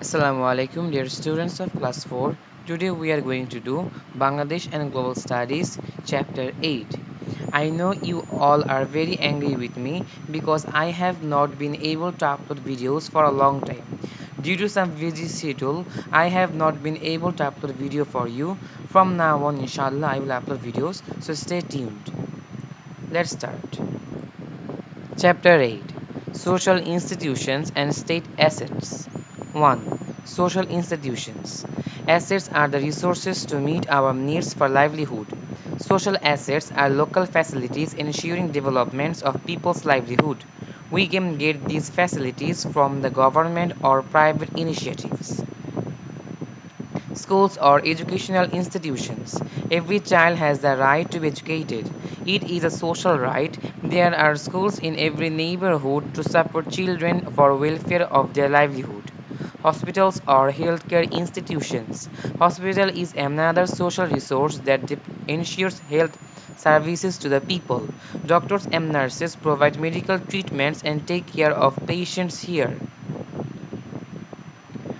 Assalamu alaikum dear students of class 4. Today we are going to do Bangladesh and Global Studies chapter 8. I know you all are very angry with me because I have not been able to upload videos for a long time. Due to some busy schedule, I have not been able to upload video for you. From now on inshallah I will upload videos, so stay tuned. Let's start. Chapter 8: Social Institutions and State Assets. 1. Social institutions. Assets are the resources to meet our needs for livelihood. Social assets are local facilities ensuring developments of people's livelihood. We can get these facilities from the government or private initiatives. Schools or educational institutions. Every child has the right to be educated. It is a social right. There are schools in every neighborhood to support children for welfare of their livelihood. Hospitals or healthcare institutions. Hospital is another social resource that ensures health services to the people. Doctors and nurses provide medical treatments and take care of patients here.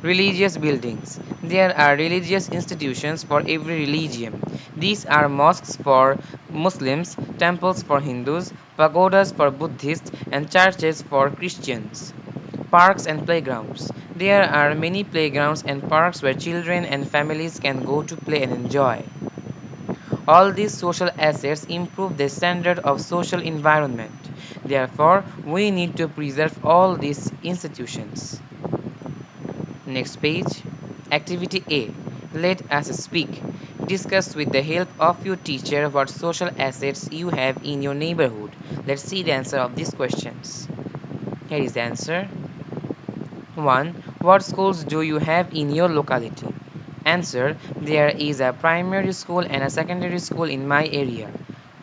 Religious buildings. There are religious institutions for every religion. These are mosques for Muslims, temples for Hindus, pagodas for Buddhists, and churches for Christians. Parks and playgrounds. There are many playgrounds and parks where children and families can go to play and enjoy. All these social assets improve the standard of social environment. Therefore, we need to preserve all these institutions. Next page. Activity A. Let us speak. Discuss with the help of your teacher what social assets you have in your neighborhood. Let's see the answer of these questions. Here is the answer. 1. What schools do you have in your locality? Answer. There is a primary school and a secondary school in my area.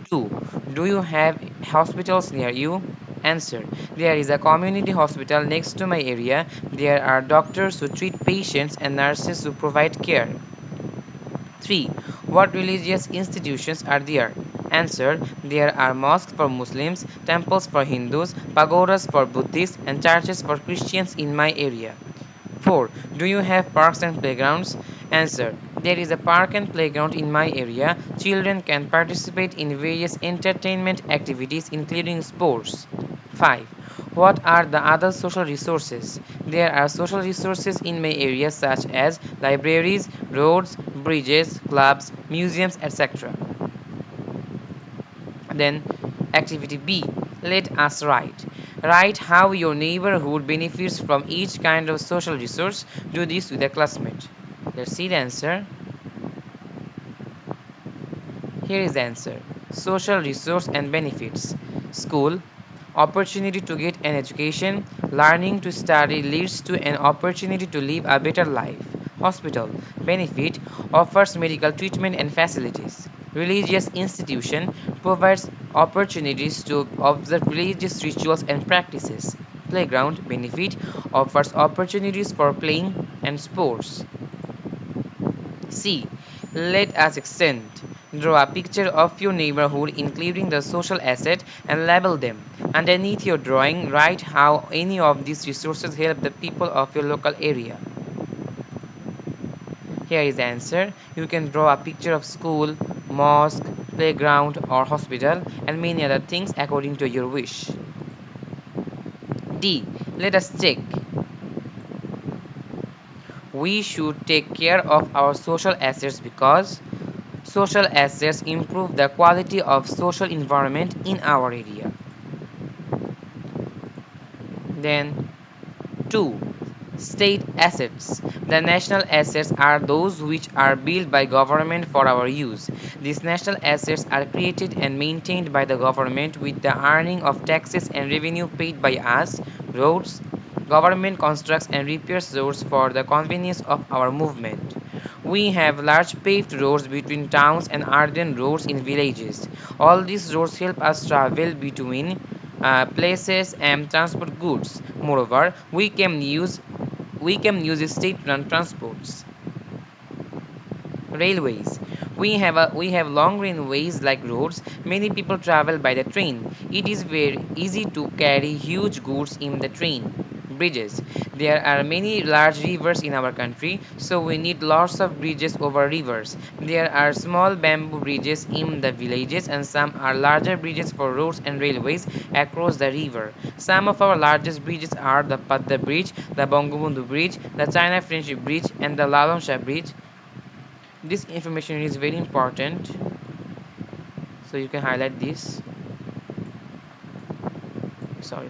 2. Do you have hospitals near you? Answer. There is a community hospital next to my area. There are doctors who treat patients and nurses who provide care. 3. What religious institutions are there? Answer. There are mosques for Muslims, temples for Hindus, pagodas for Buddhists, and churches for Christians in my area. 4. Do you have parks and playgrounds? Answer. There is a park and playground in my area. Children can participate in various entertainment activities including sports. 5. What are the other social resources? There are social resources in my area such as libraries, roads, bridges, clubs, museums, etc. Then activity B. Let us write. Write how your neighborhood benefits from each kind of social resource. Do this with a classmate. Let's see the answer. Here is the answer. Social resource and benefits. School. Opportunity to get an education. Learning to study leads to an opportunity to live a better life. Hospital. Benefit. Offers medical treatment and facilities. Religious institution. Provides opportunities to observe religious rituals and practices. Playground. Benefit. Offers opportunities for playing and sports. C. Let us extend. Draw a picture of your neighborhood including the social asset and label them. Underneath your drawing, write how any of these resources help the people of your local area. Here is the answer. You can draw a picture of school, mosque, playground or hospital and many other things according to your wish. D. Let us check. We should take care of our social assets because social assets improve the quality of social environment in our area. Then 2. State assets. The national assets are those which are built by government for our use. These national assets are created and maintained by the government with the earning of taxes and revenue paid by us. Roads. Government constructs and repairs roads for the convenience of our movement. We have large paved roads between towns and urban roads in villages. All these roads help us travel between places and transport goods. Moreover, we can use state-run transports. Railways. We have long railways like roads. Many people travel by the train. It is very easy to carry huge goods in the train. bridges. There are many large rivers in our country, so we need lots of bridges over rivers. There are small bamboo bridges in the villages, and some are larger bridges for roads and railways across the river. Some of our largest bridges are the Padda Bridge, the Bangabandhu Bridge, the China Friendship Bridge, and the Lalon Shah Bridge. This information is very important, so you can highlight this. Sorry.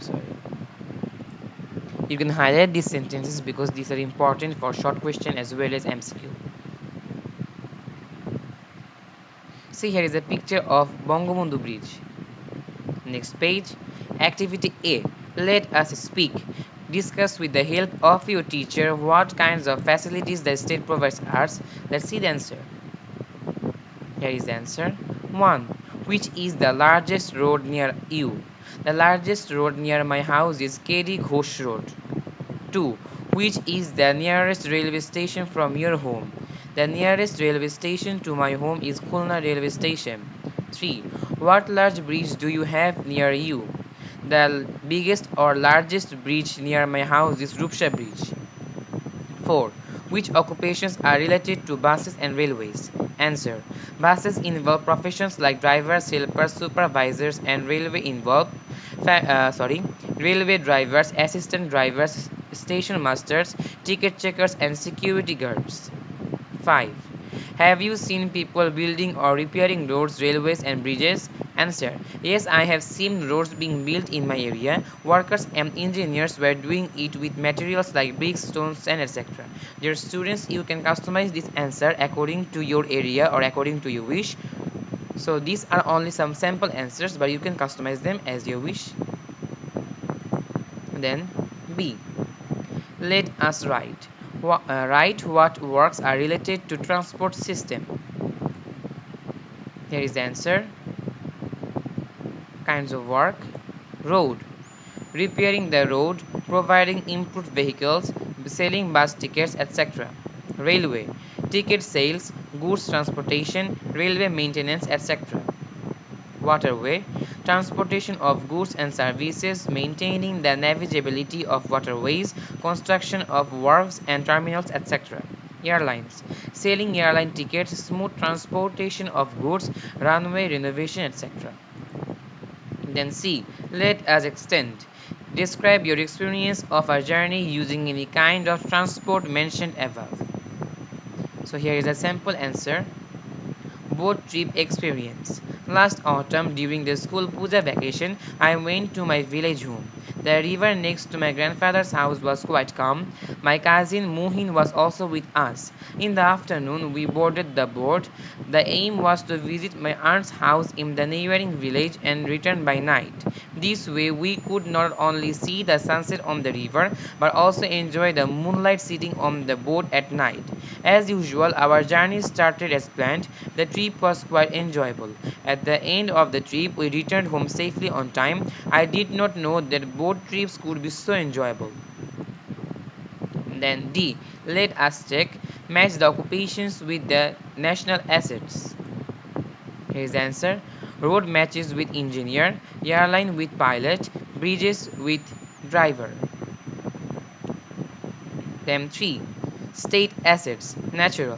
You can highlight these sentences because these are important for short question as well as MCQ. See, here is a picture of Bangabandhu Bridge. Next page. Activity A. Let us speak. Discuss with the help of your teacher what kinds of facilities the state provides us. Let's see the answer. Here is the answer. 1. Which is the largest road near you? The largest road near my house is KD Ghosh Road. 2. Which is the nearest railway station from your home? The nearest railway station to my home is Khulna railway station. 3. What large bridge do you have near you? The biggest or largest bridge near my house is Rupsha Bridge. 4. Which occupations are related to buses and railways? Answer. Buses involve professions like drivers, helpers, supervisors, and railway drivers, assistant drivers, station masters, ticket checkers, and security guards. 5. Have you seen people building or repairing roads, railways, and bridges? Answer. Yes, I have seen roads being built in my area. Workers and engineers were doing it with materials like bricks, stones, and etc. Dear students, you can customize this answer according to your area or according to your wish. So these are only some sample answers, but you can customize them as you wish. Then B. Let us write. Write what works are related to transport system. Here is the answer. Kinds of work. Road. Repairing the road, providing improved vehicles, selling bus tickets, etc. Railway. Ticket sales, goods transportation, railway maintenance, etc. Waterway. Transportation of goods and services, maintaining the navigability of waterways, construction of wharves and terminals, etc. Airlines. Selling airline tickets, smooth transportation of goods, runway renovation, etc. Then C. Let us extend. Describe your experience of a journey using any kind of transport mentioned above. So here is a sample answer. Boat trip experience. Last autumn during the school puja vacation, I went to my village home. The river next to my grandfather's house was quite calm. My cousin Mohin was also with us. In the afternoon, we boarded the boat. The aim was to visit my aunt's house in the neighboring village and return by night. This way, we could not only see the sunset on the river but also enjoy the moonlight sitting on the boat at night. As usual, our journey started as planned. The trip was quite enjoyable. At the end of the trip, we returned home safely on time. I did not know that boat trips could be so enjoyable. Then D. Let us check. Match the occupations with the national assets. Here is the answer. Road matches with engineer, airline with pilot, bridges with driver. Then 3. State assets. Natural.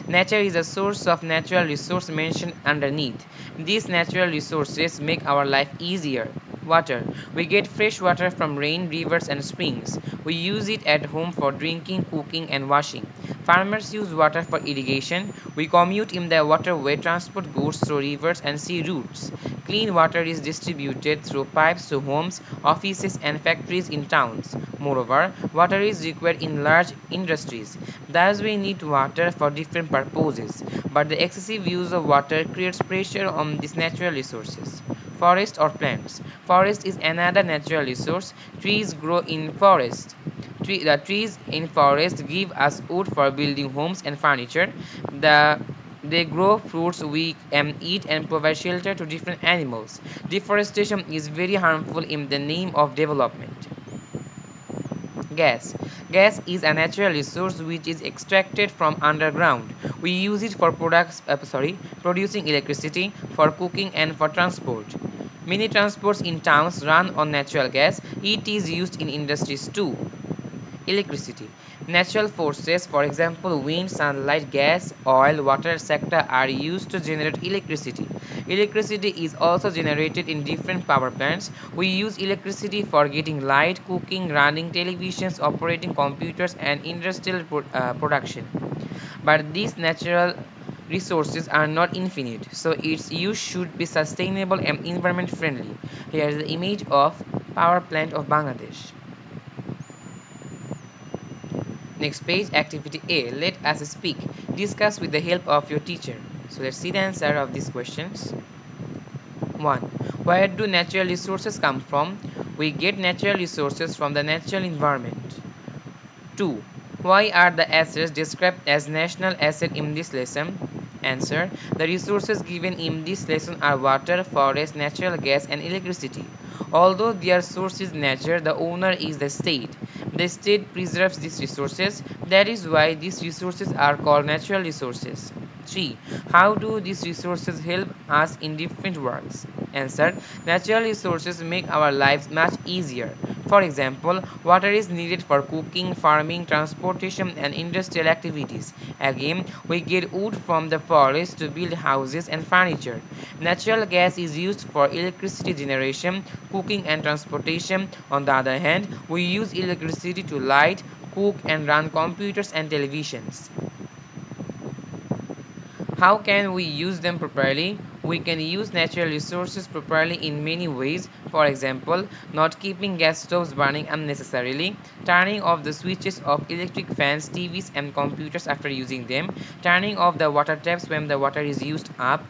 Nature is a source of natural resource mentioned underneath. These natural resources make our life easier. Water. We get fresh water from rain, rivers, and springs. We use it at home for drinking, cooking, and washing. Farmers use water for irrigation. We commute in the waterway, transport goods through rivers and sea routes. Clean water is distributed through pipes to homes, offices, and factories in towns. Moreover, water is required in large industries. Thus, we need water for different purposes. But the excessive use of water creates pressure on these natural resources. Forest or plants. Forest is another natural resource. Trees grow in forest. The trees in forest give us wood for building homes and furniture. They grow fruits we eat and provide shelter to different animals. Deforestation is very harmful in the name of development. Gas. Gas is a natural resource which is extracted from underground. We use it for producing electricity, for cooking, and for transport. Many transports in towns run on natural gas. It is used in industries too. Electricity. Natural forces, for example, wind, sunlight, gas, oil, water, etc., are used to generate electricity. Electricity is also generated in different power plants. We use electricity for getting light, cooking, running televisions, operating computers, and industrial production. But these natural resources are not infinite, so its use should be sustainable and environment friendly. Here is the image of power plant of Bangladesh. Next page, activity A. Let us speak. Discuss with the help of your teacher. So let's see the answer of these questions. 1. Where do natural resources come from? We get natural resources from the natural environment. 2. Why are the assets described as national asset in this lesson? Answer. The resources given in this lesson are water, forest, natural gas and electricity. Although their source is nature, the owner is the state. The state preserves these resources. That is why these resources are called natural resources. 3. How do these resources help us in different works? Answer. Natural resources make our lives much easier. For example, water is needed for cooking, farming, transportation, and industrial activities. Again, we get wood from the forest to build houses and furniture. Natural gas is used for electricity generation, cooking, and transportation. On the other hand, we use electricity to light, cook, and run computers and televisions. How can we use them properly? We can use natural resources properly in many ways. For example, not keeping gas stoves burning unnecessarily, turning off the switches of electric fans, TVs, and computers after using them, turning off the water taps when the water is used up.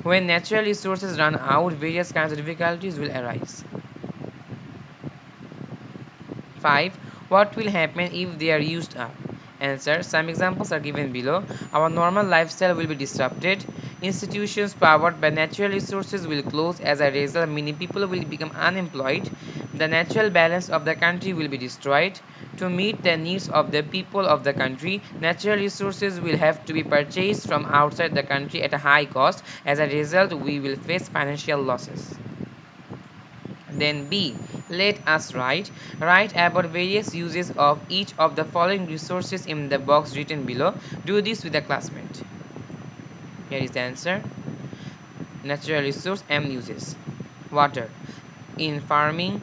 When natural resources run out, various kinds of difficulties will arise. 5. What will happen if they are used up? Answer. Some examples are given below. Our normal lifestyle will be disrupted. Institutions powered by natural resources will close. As a result, many people will become unemployed. The natural balance of the country will be destroyed. To meet the needs of the people of the country, natural resources will have to be purchased from outside the country at a high cost. As a result, we will face financial losses. Then B. Let us write. Write about various uses of each of the following resources in the box written below. Do this with a classmate. Here is the answer. Natural resource and uses. Water. In farming,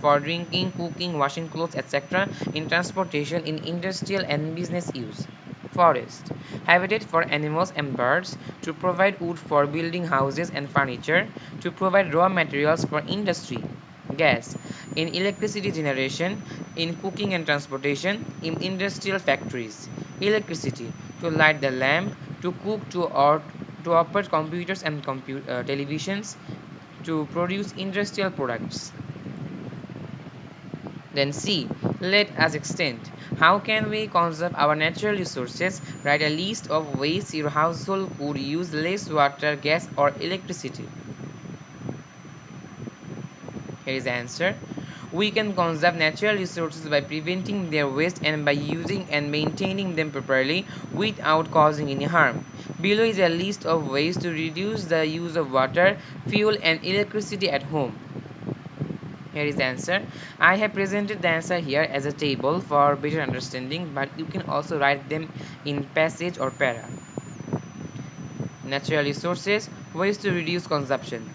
for drinking, cooking, washing clothes, etc. In transportation, in industrial and business use. Forest. Habitat for animals and birds, to provide wood for building houses and furniture, to provide raw materials for industry. Gas. In electricity generation, in cooking and transportation, in industrial factories. Electricity. To light the lamp, to cook, to operate computers and televisions, to produce industrial products. Then C. Let us extend. How can we conserve our natural resources? Write a list of ways your household could use less water, gas, or electricity. Here is the answer. We can conserve natural resources by preventing their waste and by using and maintaining them properly without causing any harm. Below is a list of ways to reduce the use of water, fuel, and electricity at home. Here is the answer. I have presented the answer here as a table for better understanding, but you can also write them in passage or para. Natural resources, ways to reduce consumption.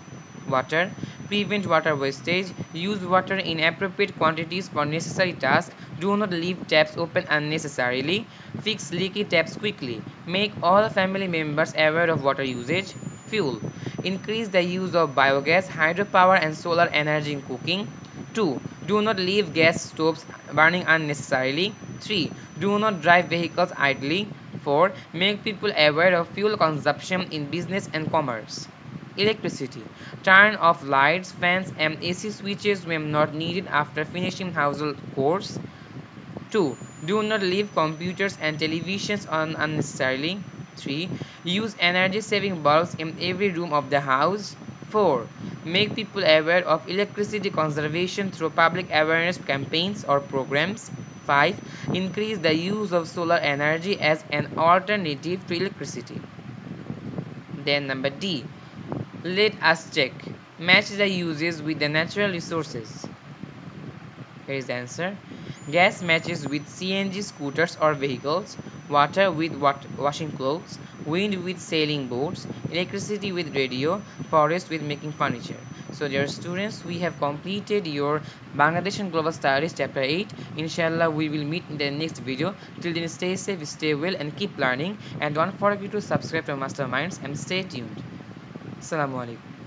Water, prevent water wastage, use water in appropriate quantities for necessary tasks, do not leave taps open unnecessarily, fix leaky taps quickly, make all family members aware of water usage. Fuel, increase the use of biogas, hydropower and solar energy in cooking. 2. Do not leave gas stoves burning unnecessarily. 3. Do not drive vehicles idly. 4. Make people aware of fuel consumption in business and commerce. Electricity. Turn off lights, fans, and AC switches when not needed after finishing household chores. 2. Do not leave computers and televisions on unnecessarily. 3. Use energy saving bulbs in every room of the house. 4. Make people aware of electricity conservation through public awareness campaigns or programs. 5. Increase the use of solar energy as an alternative to electricity. Then number D. Let us check. Match the uses with the natural resources. Here is the answer. Gas matches with CNG scooters or vehicles, water with washing clothes, wind with sailing boats, electricity with radio, forest with making furniture. So dear students, we have completed your Bangladesh and Global Studies chapter 8. Inshallah, we will meet in the next video. Till then, stay safe, stay well and keep learning. And don't forget to subscribe to Masterminds and stay tuned. Assalamu alaikum.